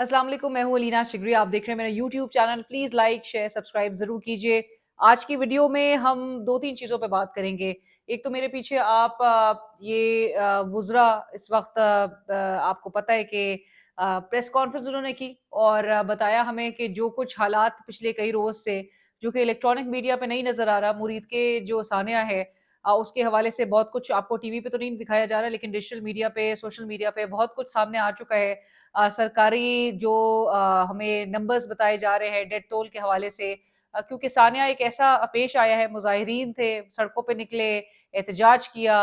अस्सलाम वालेकुम, मैं हूँ अलीना शिगरी। आप देख रहे हैं मेरा YouTube channel. Please like share subscribe ज़रूर कीजिए। आज की वीडियो में हम दो तीन चीज़ों पे बात करेंगे। एक तो मेरे पीछे आप वुज़रा इस वक्त आपको पता है कि प्रेस कॉन्फ्रेंस उन्होंने की और बताया हमें कि जो कुछ हालात पिछले कई रोज़ से जो कि इलेक्ट्रॉनिक मीडिया पे नहीं नज़र आ रहा, मुरीद के जो सानिया है उसके हवाले से बहुत कुछ आपको टीवी पे तो नहीं दिखाया जा रहा, लेकिन डिजिटल मीडिया पे, सोशल मीडिया पे बहुत कुछ सामने आ चुका है। सरकारी जो हमें नंबर्स बताए जा रहे हैं डेथ टोल के हवाले से, क्योंकि सानिया एक ऐसा पेश आया है, मुजाहिरीन थे, सड़कों पे निकले, एहतजाज किया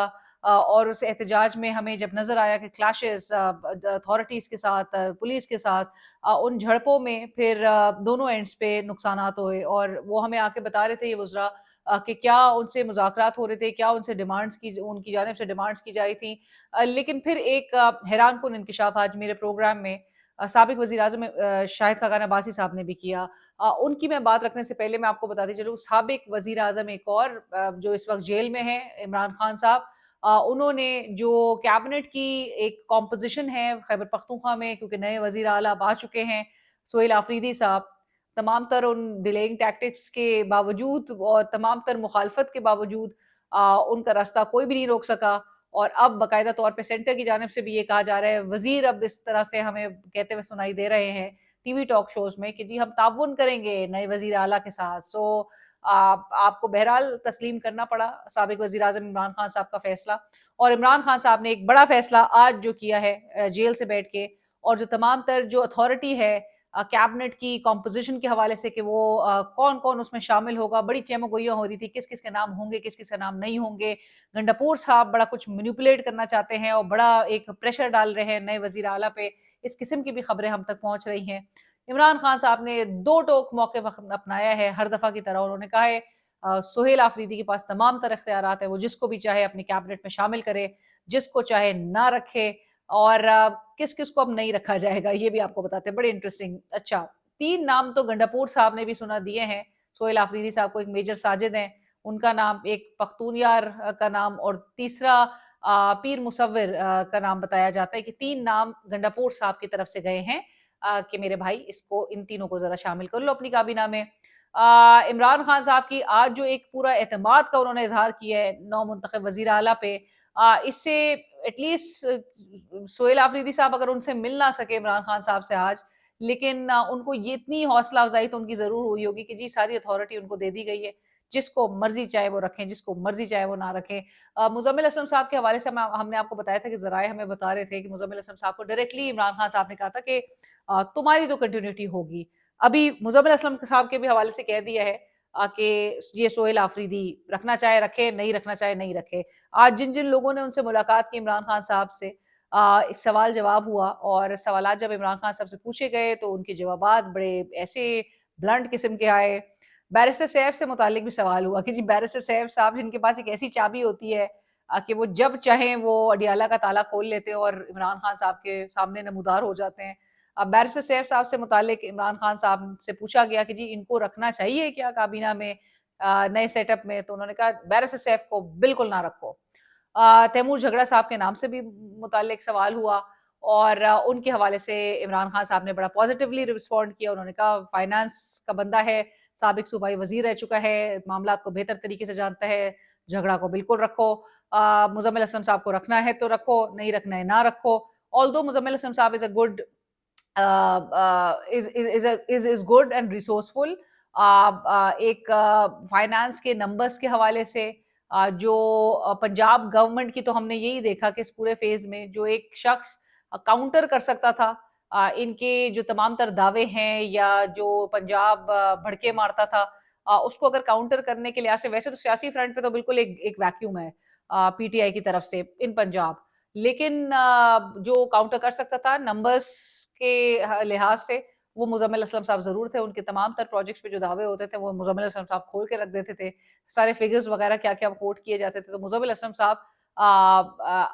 और उस एहतजाज में हमें जब नज़र आया कि क्लैशेस अथॉरिटीज़ के साथ, पुलिस के साथ, उन झड़पों में फिर दोनों एंड्स पे नुकसानात हुए और वो हमें आके बता रहे थे ये वुज़रा कि क्या उनसे मुज़ाकरात हो रहे थे, क्या उनसे डिमांड्स की उनकी जानिब से डिमांड्स की जा रही थी। लेकिन फिर एक हैरानकुन इंकशाफ आज मेरे प्रोग्राम में साबिक वज़ीर-ए-आज़म शाहिद खाकान अब्बासी साहब ने भी किया। उनकी मैं बात रखने से पहले मैं आपको बताती चलूँ, साबिक वज़ीर-ए-आज़म एक और जो इस वक़्त जेल में हैं, इमरान खान साहब, उन्होंने जो कैबिनेट की एक कॉम्पोज़िशन है खैबर पख्तूनख्वा में, क्योंकि नए वज़ीर आला अब आ चुके हैं, सोहेल आफरीदी साहब, तमाम तर उन डिलेइंग टैक्टिक्स के बावजूद और तमाम तर मुखालफत के बावजूद उनका रास्ता कोई भी नहीं रोक सका और अब बाकायदा तौर पे सेंटर की जानिब से भी ये कहा जा रहा है, वज़ीर अब इस तरह से हमें कहते हुए सुनाई दे रहे हैं टीवी टॉक शोज़ में कि जी हम ताउन करेंगे नए वज़ीर आला के साथ। आपको बहरहाल तस्लीम करना पड़ा साबिक वज़ीर आज़म इमरान खान साहब का फ़ैसला और इमरान खान साहब ने एक बड़ा फ़ैसला आज जो किया है जेल से बैठ के और जो तमाम तर जो अथॉरिटी है कैबिनेट की कॉम्पोजिशन के हवाले से कि वो कौन-कौन उसमें शामिल होगा, बड़ी चहमगोइयाँ हो रही थी, किस-किस के नाम होंगे, किस-किस के नाम नहीं होंगे। गंडापुर साहब बड़ा कुछ मैनिपुलेट करना चाहते हैं और बड़ा एक प्रेशर डाल रहे हैं नए वज़ीर आला पे, इस किस्म की भी खबरें हम तक पहुँच रही हैं। इमरान खान साहब ने दो टोक मौके अपनाया है हर दफ़ा की तरह, उन्होंने कहा है सोहेल आफरीदी के पास तमाम तर इख्तियारात है, वो जिसको भी चाहे अपनी कैबिनेट में शामिल करे, जिसको चाहे ना रखे और किस-किस को अब नहीं रखा जाएगा, ये भी आपको बताते हैं, बड़े इंटरेस्टिंग। अच्छा, 3 नाम तो गंडापुर साहब ने भी सुना दिए हैं, सोहेल आफरीदी साहब को एक मेजर साजिद हैं, उनका नाम, एक पख्तूनयार का नाम और तीसरा पीर मुसव्विर का नाम बताया जाता है कि 3 नाम गंडापुर साहब की तरफ से गए हैं कि मेरे भाई इसको इन तीनों को ज़रा शामिल कर लो अपनी काबीना में। इमरान खान साहब की आज जो एक पूरा एतमाद का उन्होंने इज़हार किया है नौ मुंतखब वज़ीर आला पे, इससे एटलीस्ट सोहेल आफरीदी साहब अगर उनसे मिल ना सके इमरान खान साहब से आज, लेकिन उनको ये इतनी हौसला अफ़ज़ाई तो उनकी ज़रूर हुई होगी कि जी सारी अथॉरिटी उनको दे दी गई है, जिसको मर्ज़ी चाहे वो रखें, जिसको मर्ज़ी चाहे वो ना रखें। मुज़म्मिल असलम साहब के हवाले से हमने आपको बताया था कि ज़राए हमें बता रहे थे कि मुज़म्मिल असलम साहब को डायरेक्टली इमरान खान साहब ने कहा था कि तुम्हारी तो कंटिन्यूटी होगी। अभी मुज़म्मिल असलम साहब के भी हवाले से कह दिया है कि ये सोहेल आफरीदी रखना चाहे रखे, नहीं रखना चाहे नहीं रखे। आज जिन-जिन लोगों ने उनसे मुलाकात की इमरान खान साहब से, एक सवाल-जवाब हुआ और सवालात जब इमरान खान साहब से पूछे गए तो उनके जवाबात बड़े ऐसे ब्लंट किस्म के आए। बैरिस्टर सैफ से मुताल्लिक भी सवाल हुआ कि जी बैरिस्टर सैफ साहब जिनके पास एक ऐसी चाबी होती है कि वो जब चाहें वो अडियाला का ताला खोल लेते हैं और इमरान खान साहब के सामने नमूदार हो जाते हैं। बैरिस्टर सैफ साहब से मुताल्लिक इमरान खान साहब से पूछा गया कि जी इनको रखना चाहिए क्या काबीना में नए सेटअप में? तो उन्होंने कहा बैरिस्टर सैफ को बिल्कुल ना रखो। तैमूर झगड़ा साहब के नाम से भी मुताल्लिक सवाल हुआ और उनके हवाले से इमरान खान साहब ने बड़ा पॉजिटिवली रिस्पॉन्ड किया। उन्होंने कहा फाइनेंस का बंदा है, साबिक सूबाई वज़ीर रह चुका है, मामलात को बेहतर तरीके से जानता है, झगड़ा को बिल्कुल रखो। मुज़म्मिल असलम साहब को रखना है तो रखो, नहीं रखना है ना रखो। ऑल्दो मुज़म्मिल असलम साहब is a good is good and resourceful. एक फाइनेंस के नंबर्स के हवाले से जो पंजाब गवर्नमेंट की तो हमने यही देखा कि इस पूरे फेज़ में जो एक शख्स काउंटर कर सकता था इनके जो तमाम तर दावे हैं या जो पंजाब भड़के मारता था, उसको अगर काउंटर करने के लिहाज से वैसे तो सियासी फ्रंट पे तो बिल्कुल एक एक वैक्यूम है पीटीआई की तरफ से इन पंजाब। लेकिन जो काउंटर कर सकता था नंबर्स के लिहाज से वो मुज़म्मिल असलम साहब ज़रूर थे। उनके तमाम तर प्रोजेक्ट्स पे जो दावे होते थे वो मुज़म्मिल असलम साहब खोल के रख देते थे। सारे फिगर्स वगैरह क्या-क्या कोट किए जाते थे। तो मुज़म्मिल असलम साहब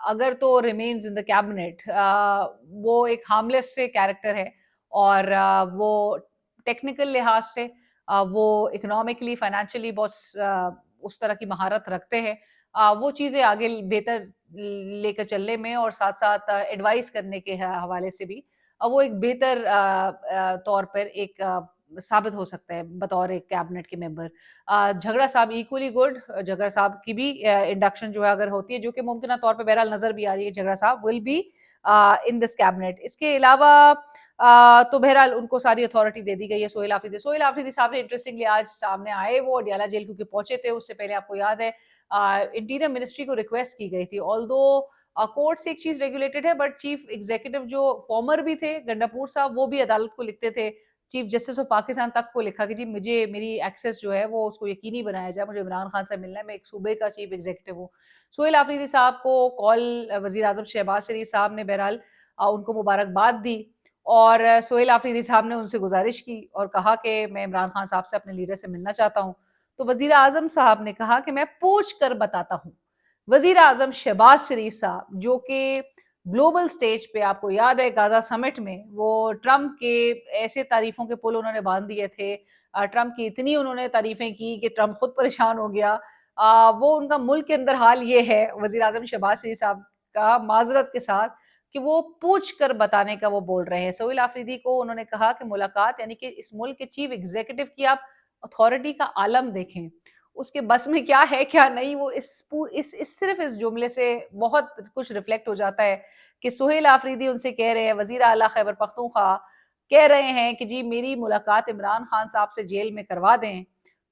अगर तो रिमेन्स इन द कैबिनेट, वो एक हार्मलेस से कैरेक्टर है और वो टेक्निकल लिहाज से वो इकोनॉमिकली फाइनेंशियली बहुत उस तरह की महारत रखते हैं। वो चीज़ें आगे बेहतर लेकर चलने में और साथ-साथ एडवाइस करने के हवाले से भी वो एक बेहतर तौर पर एक साबित हो सकता है बतौर एक कैबिनेट के मेंबर। झगड़ा साहब इक्वली गुड, झगड़ा साहब की भी इंडक्शन जो है अगर होती है, जो कि मुमकिन तौर पे बहरहाल नजर भी आ रही है, झगड़ा साहब will be in this cabinet. इसके अलावा तो बहरहाल उनको सारी अथॉरिटी दे दी गई है। सोहेल आफरीदी साहब ने इंटरेस्टिंगली आज सामने आए, वो अडियाला जेल क्योंकि पहुंचे थे, उससे पहले आपको याद है इंटीरियर मिनिस्ट्री को रिक्वेस्ट की गई थी, ऑल्दो कोर्ट से एक चीज रेगुलेटेड है, बट चीफ एग्जीक्यूटिव जो फॉर्मर भी थे गंडापुर साहब, वो भी अदालत को लिखते थे, चीफ जस्टिस ऑफ पाकिस्तान तक को लिखा कि जी मुझे मेरी एक्सेस जो है वो उसको यकीनी बनाया जाए, मुझे इमरान खान से मिलना है, मैं एक सूबे का चीफ एग्जीक्यूटिव हूँ। सोहेल आफरीदी साहब को कॉल वजीर आजम शहबाज शरीफ साहब ने बहरहाल उनको मुबारकबाद दी, और सोहेल आफरीदी साहब ने उनसे गुजारिश की और कहा कि मैं इमरान खान साहब से अपने लीडर से मिलना चाहता हूँ। तो वजीर आजम साहब ने कहा कि मैं पूछ कर बताता हूँ। वजीर आजम शहबाज शरीफ साहब जो कि ग्लोबल स्टेज पे आपको याद है गाजा समिट में वो ट्रम्प के ऐसे तारीफों के पुल उन्होंने बांध दिए थे, ट्रम्प की इतनी उन्होंने तारीफें की कि ट्रम्प खुद परेशान हो गया। वो उनका मुल्क के अंदर हाल ये है वजीर आजम शहबाज शरीफ साहब का, माजरत के साथ, कि वो पूछ कर बताने का वो बोल रहे हैं। सोहेल आफरीदी को उन्होंने कहा कि मुलाकात यानी कि इस मुल्क के चीफ एग्जीक्यूटिव की आप अथॉरिटी का आलम देखें, उसके बस में क्या है क्या नहीं, वो इस सिर्फ इस जुमले से बहुत कुछ रिफ्लेक्ट हो जाता है कि सोहेल आफरीदी उनसे कह रहे हैं, वजीर आला खैबर पख्तूनख्वा कह रहे हैं कि जी मेरी मुलाकात इमरान खान साहब से जेल में करवा दें।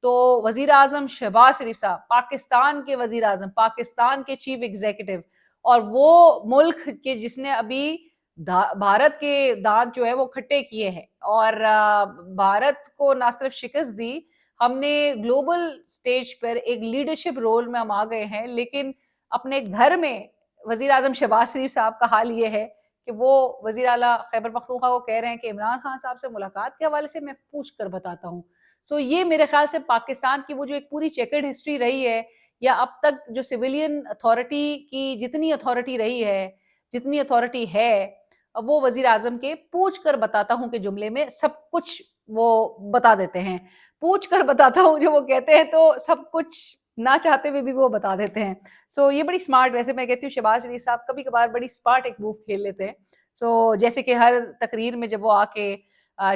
तो वजीर आजम शहबाज शरीफ साहब, पाकिस्तान के वजीर आजम, पाकिस्तान के चीफ एग्जीक्यूटिव, और वो मुल्क के जिसने अभी भारत के दांत जो है वो खट्टे किए हैं और भारत को ना सिर्फ शिकस्त दी, हमने ग्लोबल स्टेज पर एक लीडरशिप रोल में हम आ गए हैं, लेकिन अपने घर में वजीर आजम शहबाज शरीफ साहब का हाल ये है कि वो वजीर आला खैबर पख्तूनख्वा को कह रहे हैं कि इमरान खान साहब से मुलाकात के हवाले से मैं पूछ कर बताता हूँ। सो ये मेरे ख्याल से पाकिस्तान की वो जो एक पूरी चेकर्ड हिस्ट्री रही है, या अब तक जो सिविलियन अथॉरिटी की जितनी अथॉरिटी रही है, जितनी अथॉरिटी है, वो वजीर आजम के पूछ कर बताता हूँ के जुमले में सब कुछ वो बता देते हैं। पूछ कर बताता हूँ जो वो कहते हैं तो सब कुछ ना चाहते हुए भी वो बता देते हैं। सो ये बड़ी स्मार्ट, वैसे मैं कहती हूँ शहबाज शरीफ साहब कभी कभार बड़ी स्मार्ट एक मूव खेल लेते हैं। सो जैसे कि हर तकरीर में जब वो आके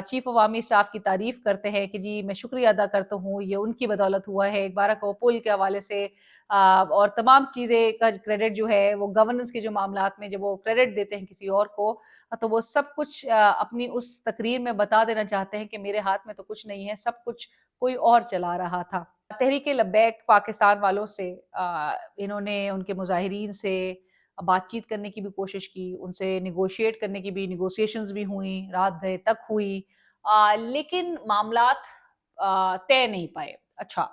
चीफ ऑफ आर्मी स्टाफ की तारीफ करते हैं कि जी मैं शुक्रिया अदा करता हूँ, ये उनकी बदौलत हुआ है, एक बार को पुल के हवाले से और तमाम चीज़ें का क्रेडिट जो है वो गवर्नेंस के जो मामलात में जब वो क्रेडिट देते हैं किसी और को, तो वो सब कुछ अपनी उस तकरीर में बता देना चाहते हैं कि मेरे हाथ में तो कुछ नहीं है, सब कुछ कोई और चला रहा था। तहरीक लब्बैक पाकिस्तान वालों से इन्होंने उनके मुजाहिरीन से बातचीत करने की भी कोशिश की, उनसे नेगोशिएट करने की भी, नेगोशिएशंस भी हुई, रात गए तक हुई, लेकिन मामलात तय नहीं पाए। अच्छा,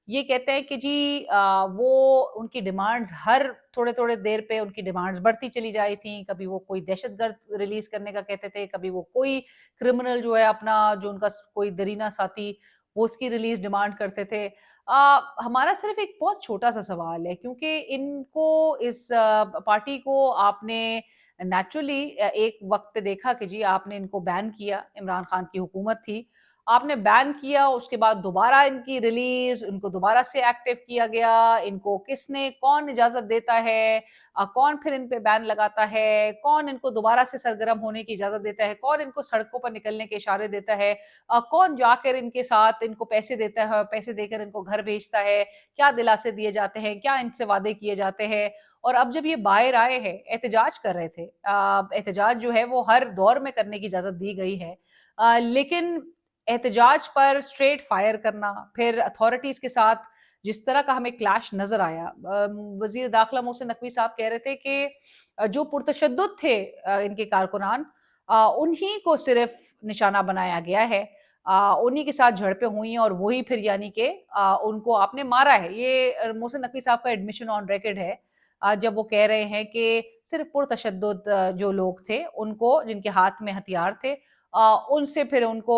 ये कहते हैं कि जी वो उनकी डिमांड्स हर थोड़े-थोड़े देर पे उनकी डिमांड्स बढ़ती चली जा रही थी। कभी वो कोई दहशतगर्द रिलीज़ करने का कहते थे, कभी वो कोई क्रिमिनल जो है अपना जो उनका कोई दरीना साथी, वो उसकी रिलीज़ डिमांड करते थे। हमारा सिर्फ एक बहुत छोटा-सा सवाल है, क्योंकि इनको इस पार्टी को आपने नेचुरली एक वक़्त पे देखा कि जी आपने इनको बैन किया, इमरान खान की हुकूमत थी। आपने बैन किया, उसके बाद दोबारा इनकी रिलीज़, इनको दोबारा से एक्टिव किया गया, इनको किसने कौन इजाज़त देता है, कौन फिर इन पे बैन लगाता है, कौन इनको दोबारा से सरगर्म होने की इजाज़त देता है, कौन इनको सड़कों पर निकलने के इशारे देता है, कौन जाकर इनके साथ इनको पैसे देता है, पैसे देकर इनको घर भेजता है, क्या दिलासे दिए जाते हैं, क्या इनसे वादे किए जाते हैं। और अब जब ये बाहर आए हैं, एहतजाज कर रहे थे, एहतजाज जो है वो हर दौर में करने की इजाज़त दी गई है, लेकिन एहतजाज पर स्ट्रेट फायर करना, फिर अथॉरिटीज़ के साथ जिस तरह का हमें क्लैश नज़र आया। वज़ीर दाखिला मोहसिन नकवी साहब कह रहे थे कि जो पुरतशद्दुद थे इनके कारकुनान, उन्हीं को सिर्फ़ निशाना बनाया गया है। उन्हीं के साथ झड़पें हुई हैं और वही फिर यानी कि उनको आपने मारा है। ये मोहसिन नकवी साहब का एडमिशन ऑन रिकॉर्ड है, जब वो कह रहे हैं कि सिर्फ़ पुरतशद्दुद जो लोग थे, उनको जिनके हाथ में हथियार थे, उनसे फिर उनको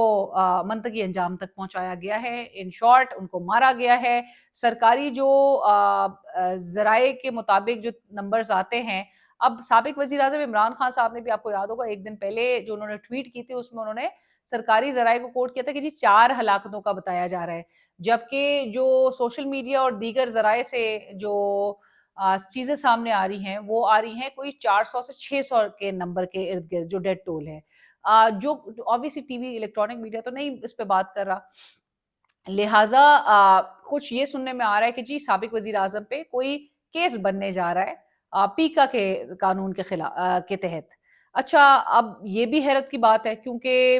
मंतकी अंजाम तक पहुंचाया गया है। इन शॉर्ट उनको मारा गया है। सरकारी जो ज़राए के मुताबिक जो नंबर्स आते हैं, अब साबिक वज़ीर आज़म इमरान खान साहब ने भी, आपको याद होगा, एक दिन पहले जो उन्होंने ट्वीट की थी उसमें उन्होंने सरकारी ज़राए को कोट किया था कि जी 4 हलाकतों का बताया जा रहा है। जबकि जो सोशल मीडिया और दीगर ज़राए से जो चीज़ें सामने आ रही हैं, वो आ रही हैं कोई 400 से 600 के नंबर के इर्द-गिर्द जो डेथ टोल है। جو obviously T V electronic media تو نہیں اس پہ بات کر رہا، لہٰذا کچھ یہ سننے میں آ رہا ہے کہ جی سابق وزیر اعظم پہ کوئی کیس بننے جا رہا ہے پیکا کے قانون کے خلاف کے تحت۔ اچھا، اب یہ بھی حیرت کی بات ہے کیونکہ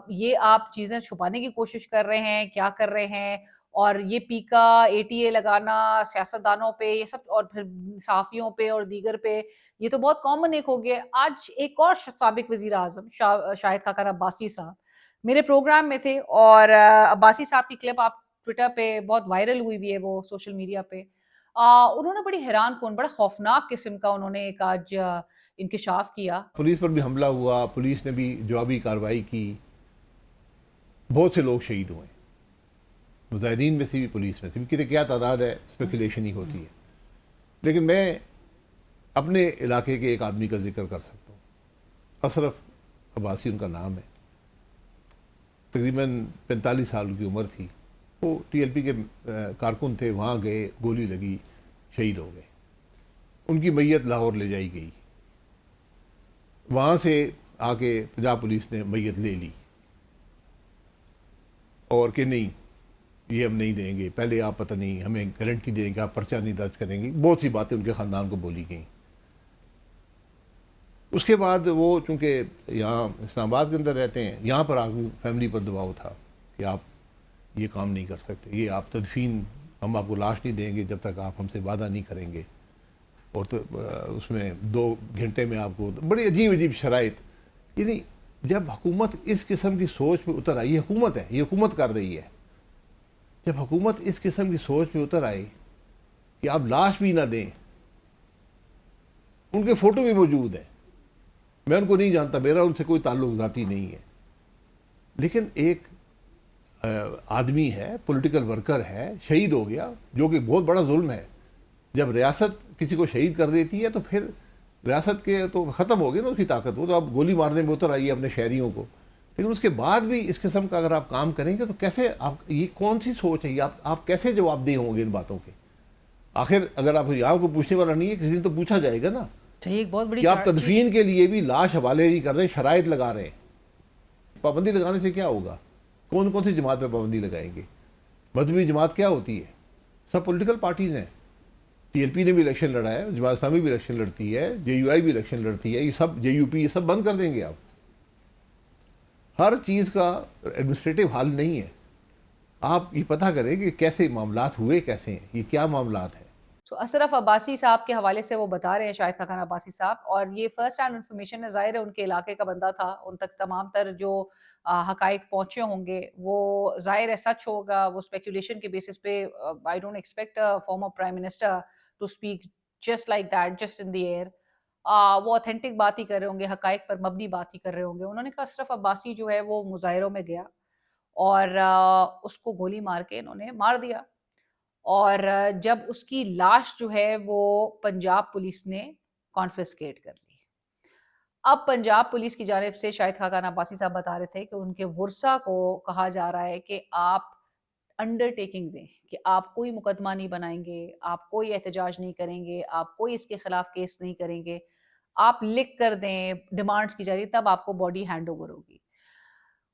یہ آپ چیزیں چھپانے کی کوشش کر رہے ہیں، کیا کر رہے ہیں؟ اور یہ پیکا اے ٹی اے لگانا سیاستدانوں پہ، یہ سب، اور پھر صحافیوں پہ اور دیگر پہ، یہ تو بہت کامن ایک ہو گیا۔ آج ایک اور سابق وزیر اعظم شاہد خاقان عباسی صاحب میرے پروگرام میں تھے، اور عباسی صاحب کی کلپ آپ ٹویٹر پہ بہت وائرل ہوئی ہے، وہ سوشل میڈیا پہ، انہوں نے بڑی حیران کن، بڑا خوفناک قسم کا انہوں نے ایک آج انکشاف کیا۔ پولیس پر بھی حملہ ہوا، پولیس نے بھی جوابی کارروائی کی، بہت سے لوگ شہید ہوئے، مظاہرین میں سے بھی، پولیس میں سے بھی، کتنے کیا تعداد ہے اسپیکولیشن ہی ہوتی ہے۔ لیکن میں اپنے علاقے کے ایک آدمی کا ذکر کر سکتا ہوں، اشرف عباسی ان کا نام ہے، تقریباً 45 سال کی عمر تھی، وہ ٹی ایل پی کے کارکن تھے، وہاں گئے، گولی لگی، شہید ہو گئے، ان کی میت لاہور لے جائی گئی، وہاں سے آ کے پنجاب پولیس نے میت لے لی، اور کہ نہیں یہ ہم نہیں دیں گے، پہلے آپ پتہ نہیں ہمیں گارنٹی دیں گے، آپ پرچہ نہیں درج کریں گے، بہت سی باتیں ان کے خاندان کو بولی گئیں۔ اس کے بعد وہ چونکہ یہاں اسلام آباد کے اندر رہتے ہیں، یہاں پر فیملی پر دباؤ تھا کہ آپ یہ کام نہیں کر سکتے، یہ آپ تدفین، ہم آپ کو لاش نہیں دیں گے جب تک آپ ہم سے وعدہ نہیں کریں گے، اور تو اس میں 2 گھنٹے میں آپ کو، بڑی عجیب عجیب شرائط۔ یعنی جب حکومت اس قسم کی سوچ پہ اتر آئی، یہ حکومت ہے، یہ حکومت کر رہی ہے، جب حکومت اس قسم کی سوچ پہ اتر آئی کہ آپ لاش بھی نہ دیں، ان کے فوٹو بھی موجود ہیں، میں ان کو نہیں جانتا، میرا ان سے کوئی تعلق ذاتی نہیں ہے، لیکن ایک آدمی ہے، پولیٹیکل ورکر ہے، شہید ہو گیا، جو کہ بہت بڑا ظلم ہے۔ جب ریاست کسی کو شہید کر دیتی ہے تو پھر ریاست کے تو ختم ہو گئی نا اس کی طاقت، وہ تو اب گولی مارنے میں اتر آئی ہے اپنے شہریوں کو، لیکن اس کے بعد بھی اس قسم کا اگر آپ کام کریں گے تو کیسے آپ، یہ کون سی سوچ ہے، یہ آپ کیسے جواب دہ ہوں گے ان باتوں کے؟ آخر اگر آپ یہاں کو پوچھنے والا نہیں ہے، کسی دن تو پوچھا جائے گا نا ایک بہت بڑی کہ آپ تدفین کے لیے بھی لاش حوالے نہیں کر رہے، شرائط لگا رہے ہیں۔ پابندی لگانے سے کیا ہوگا؟ کون کون سی جماعت پہ پابندی لگائیں گے؟ مذہبی جماعت کیا ہوتی ہے؟ سب پولیٹیکل پارٹیز ہیں، ٹی ایل پی نے بھی الیکشن لڑا ہے، جماعت اسلامی بھی الیکشن لڑتی ہے، جے یو آئی بھی الیکشن لڑتی ہے، یہ سب جے یو پی، یہ سب بند کر دیں گے آپ؟ ہر چیز کا ایڈمنسٹریٹو حل نہیں ہے، آپ یہ پتہ کریں کہ کیسے معاملات ہوئے، کیسے ہیں، یہ کیا معاملات ہیں۔ تو اشرف عباسی صاحب کے حوالے سے وہ بتا رہے ہیں، شاہد خاقان عباسی صاحب، اور یہ فرسٹ ہینڈ انفارمیشن ہے، ظاہر ہے ان کے علاقے کا بندہ تھا، ان تک تمام تر جو حقائق پہنچے ہوں گے وہ ظاہر ہے سچ ہوگا، وہ اسپیکولیشن کے بیسس پہ I don't expect former prime minister to speak just like that, just in the air, وہ اوتھینٹک بات ہی کر رہے ہوں گے، حقائق پر مبنی بات ہی کر رہے ہوں گے۔ انہوں نے کہا اشرف عباسی جو ہے وہ مظاہروں میں گیا اور اس کو گولی مار کے انہوں نے مار دیا، اور جب اس کی لاش جو ہے وہ پنجاب پولیس نے کانفسکیٹ کر لی۔ اب پنجاب پولیس کی جانب سے شاہد خاقان عباسی صاحب بتا رہے تھے کہ ان کے ورثا کو کہا جا رہا ہے کہ آپ انڈر ٹیکنگ دیں، کہ آپ کوئی مقدمہ نہیں بنائیں گے، آپ کوئی احتجاج نہیں کریں گے، آپ کوئی اس کے خلاف کیس نہیں کریں گے، آپ لکھ کر دیں، ڈیمانڈز کی جا رہی ہے، تب آپ کو باڈی ہینڈ اوور ہوگی۔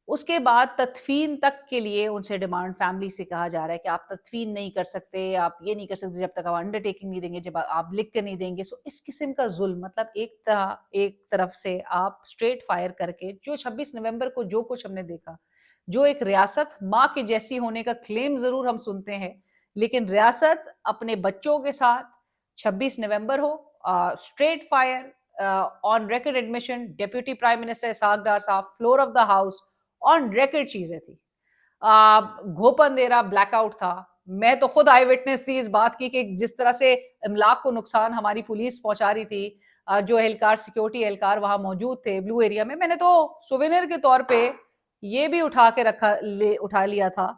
اس کے بعد تدفین تک کے لیے ان سے ڈیمانڈ، فیملی سے کہا جا رہا ہے کہ آپ تدفین نہیں کر سکتے، آپ یہ نہیں کر سکتے جب تک آپ انڈر ٹیکنگ نہیں دیں گے، جب آپ لکھ کر نہیں دیں گے۔ سو اس قسم کا ظلم، مطلب ایک طرف سے آپ اسٹریٹ فائر کر کے، جو 26 نومبر کو جو کچھ ہم نے دیکھا، جو ایک ریاست ماں کے جیسی ہونے کا کلیم ضرور ہم سنتے ہیں، لیکن ریاست اپنے بچوں کے ساتھ 26 نومبر ہو، street fire on record admission, deputy prime minister Ishaq Dar صاحب، floor of the house, on record چیزیں تھی، گھوپ اندھیرا، بلیک آؤٹ تھا۔ میں تو خود آئی وٹنس تھی اس بات کی کہ جس طرح سے املاک کو نقصان ہماری پولیس پہنچا رہی تھی، جو اہلکار، سیکیورٹی اہلکار وہاں موجود تھے بلو ایریا میں نے تو سووینیر کے طور پہ یہ بھی اٹھا لیا تھا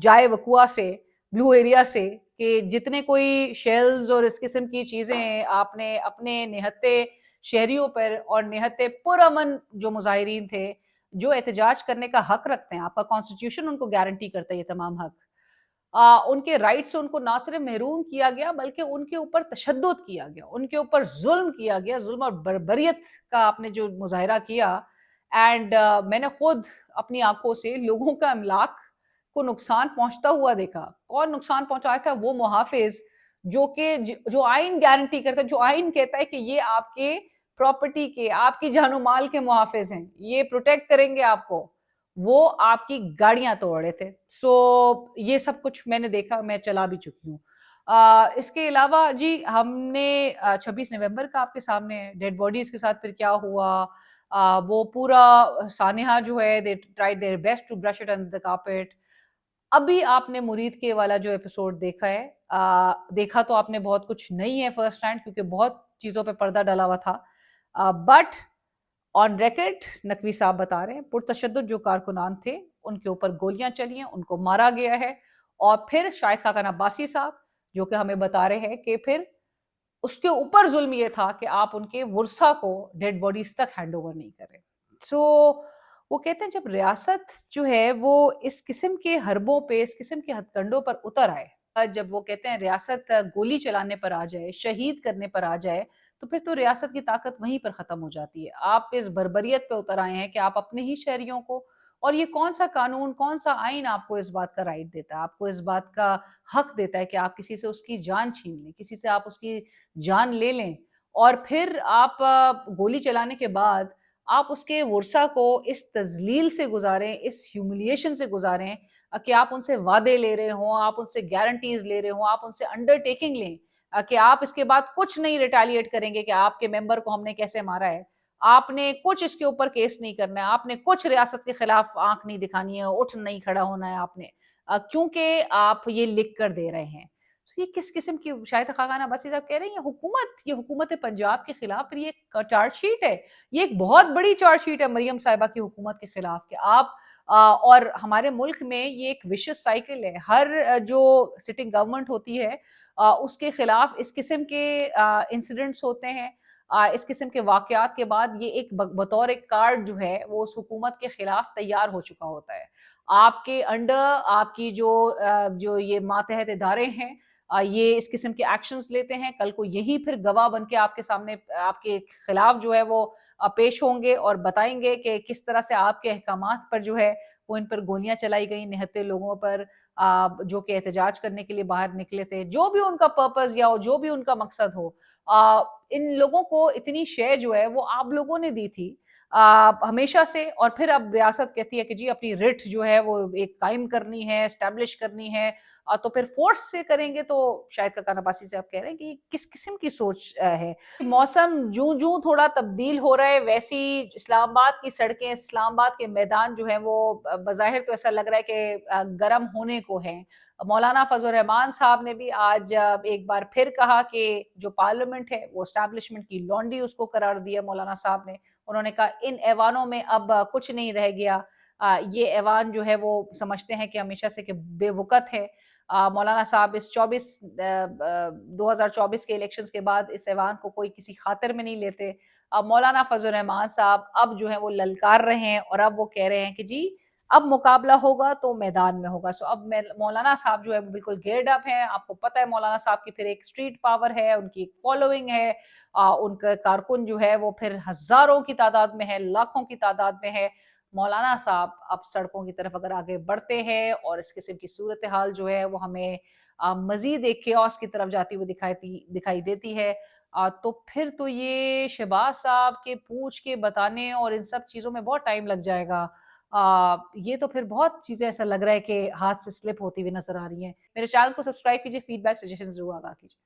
جائے وقوع سے، بلو ایریا سے، کہ جتنے کوئی شیلز اور اس قسم کی چیزیں آپ نے اپنے نہتے شہریوں پر اور نہتے پرامن جو مظاہرین تھے، جو احتجاج کرنے کا حق رکھتے ہیں، آپ کا کانسٹیٹیوشن ان کو گارنٹی کرتا ہے یہ تمام حق، ان کے رائٹ سے ان کو نہ صرف محروم کیا گیا بلکہ ان کے اوپر تشدد کیا گیا، ان کے اوپر ظلم کیا گیا، ظلم اور بربریت کا آپ نے جو مظاہرہ کیا، اینڈ میں نے خود اپنی آنکھوں سے لوگوں کا املاک کو نقصان پہنچتا ہوا دیکھا. کون نقصان پہنچایا تھا؟ وہ محافظ جو آئین گارنٹی کرتا ہے, جو آئین کہتا ہے کہ یہ آپ کے پراپرٹی کے, آپ کی جان و مال کے محافظ ہیں, یہ پروٹیکٹ کریں گے آپ کو, وہ آپ کی گاڑیاں توڑ رہے تھے. سو یہ سب کچھ میں نے دیکھا, میں چلا بھی چکی ہوں. اس کے علاوہ جی ہم نے 26 نومبر کا آپ کے سامنے ڈیڈ باڈیز کے ساتھ پھر کیا ہوا, وہ پورا سانحہ جو ہے they tried their best to brush it under the carpet. ابھی آپ نے مرید کے والا جو ایپیسوڈ دیکھا ہے, دیکھا تو آپ نے بہت کچھ نہیں ہے فرسٹ ہینڈ, کیونکہ بہت چیزوں پہ پردہ ڈالا ہوا تھا, بٹ آن ریکارڈ نقوی صاحب بتا رہے ہیں پرتشدد جو کارکنان تھے ان کے اوپر گولیاں چلی ہیں, ان کو مارا گیا ہے. اور پھر شاہد خاقان عباسی صاحب جو کہ ہمیں بتا رہے ہیں کہ پھر اس کے اوپر ظلم یہ تھا کہ آپ ان کے ورثہ کو ڈیڈ باڈیز تک ہینڈ اوور نہیں کریں. سو وہ کہتے ہیں جب ریاست جو ہے وہ اس قسم کے حربوں پہ, اس قسم کے ہتھ کنڈوں پر اتر آئے, جب وہ کہتے ہیں ریاست گولی چلانے پر آ جائے, شہید کرنے پر آ جائے, تو پھر تو ریاست کی طاقت وہیں پر ختم ہو جاتی ہے. آپ اس بربریت پہ اتر آئے ہیں کہ آپ اپنے ہی شہریوں کو, اور یہ کون سا قانون, کون سا آئین آپ کو اس بات کا رائٹ دیتا ہے, آپ کو اس بات کا حق دیتا ہے کہ آپ کسی سے اس کی جان چھین لیں, کسی سے آپ اس کی جان لے لیں, اور پھر آپ گولی چلانے کے بعد آپ اس کے ورثہ کو اس تذلیل سے گزاریں, اس ہیوملیشن سے گزاریں کہ آپ ان سے وعدے لے رہے ہوں, آپ ان سے گارنٹیز لے رہے ہوں, آپ ان سے انڈر ٹیکنگ لیں کہ آپ اس کے بعد کچھ نہیں ریٹیلیٹ کریں گے کہ آپ کے ممبر کو ہم نے کیسے مارا ہے, آپ نے کچھ اس کے اوپر کیس نہیں کرنا ہے, آپ نے کچھ ریاست کے خلاف آنکھ نہیں دکھانی ہے, اٹھ نہیں کھڑا ہونا ہے آپ نے, کیونکہ آپ یہ لکھ کر دے رہے ہیں. یہ کس قسم کی, شاہد خاقان عباسی صاحب کہہ رہے ہیں یہ حکومت پنجاب کے خلاف پھر یہ ایک چارج شیٹ ہے, یہ ایک بہت بڑی چارج شیٹ ہے مریم صاحبہ کی حکومت کے خلاف, کہ آپ اور ہمارے ملک میں یہ ایک وشس سائیکل ہے, ہر جو سٹنگ گورنمنٹ ہوتی ہے اس کے خلاف اس قسم کے انسیڈنٹس ہوتے ہیں, اس قسم کے واقعات کے بعد یہ ایک بطور ایک کارڈ جو ہے وہ اس حکومت کے خلاف تیار ہو چکا ہوتا ہے. آپ کے انڈر آپ کی جو یہ ماتحت ادارے ہیں یہ اس قسم کے ایکشنز لیتے ہیں, کل کو یہی پھر گواہ بن کے آپ کے سامنے آپ کے خلاف جو ہے وہ پیش ہوں گے اور بتائیں گے کہ کس طرح سے آپ کے احکامات پر جو ہے وہ ان پر گولیاں چلائی گئیں, نہتے لوگوں پر جو کہ احتجاج کرنے کے لیے باہر نکلے تھے, جو بھی ان کا پرپز یا جو بھی ان کا مقصد ہو, ان لوگوں کو اتنی شے جو ہے وہ آپ لوگوں نے دی تھی ہمیشہ سے, اور پھر اب ریاست کہتی ہے کہ جی اپنی رٹ جو ہے وہ ایک قائم کرنی ہے, اسٹیبلش کرنی ہے, تو پھر فورس سے کریں گے. تو شاید خاقان عباسی سے آپ کہہ رہے ہیں کہ کس قسم کی سوچ ہے. موسم جوں تھوڑا تبدیل ہو رہا ہے ویسی اسلام آباد کی سڑکیں, اسلام آباد کے میدان جو ہیں وہ بظاہر تو ایسا لگ رہا ہے کہ گرم ہونے کو ہیں. مولانا فضل الرحمان صاحب نے بھی آج ایک بار پھر کہا کہ جو پارلیمنٹ ہے وہ اسٹیبلشمنٹ کی لانڈی اس کو قرار دیا مولانا صاحب نے. انہوں نے کہا ان ایوانوں میں اب کچھ نہیں رہ گیا, یہ ایوان جو ہے وہ سمجھتے ہیں کہ ہمیشہ سے کہ بے وقت ہے. مولانا صاحب اس 2024 کے الیکشنز کے بعد اس ایوان کو کوئی کسی خاطر میں نہیں لیتے. مولانا فضل الرحمان صاحب اب جو ہے وہ للکار رہے ہیں, اور اب وہ کہہ رہے ہیں کہ جی اب مقابلہ ہوگا تو میدان میں ہوگا. سو اب مولانا صاحب جو ہے وہ بالکل گیئرڈ اپ ہیں. آپ کو پتہ ہے مولانا صاحب کی پھر ایک اسٹریٹ پاور ہے, ان کی ایک فالوئنگ ہے, ان کا کارکن جو ہے وہ پھر ہزاروں کی تعداد میں ہے, لاکھوں کی تعداد میں ہے. مولانا صاحب اب سڑکوں کی طرف اگر آگے بڑھتے ہیں اور اس قسم کی صورتحال جو ہے وہ ہمیں مزید ایک کیوس کی طرف جاتی ہوئی دکھائی دیتی ہے, تو پھر تو یہ شہباز صاحب کے پوچھ کے بتانے اور ان سب چیزوں میں بہت ٹائم لگ جائے گا. یہ تو پھر بہت چیزیں ایسا لگ رہا ہے کہ ہاتھ سے سلپ ہوتی ہوئی نظر آ رہی ہیں. میرے چینل کو سبسکرائب کیجیے, فیڈ بیک سجیشن ضرور آگاہ کیجیے.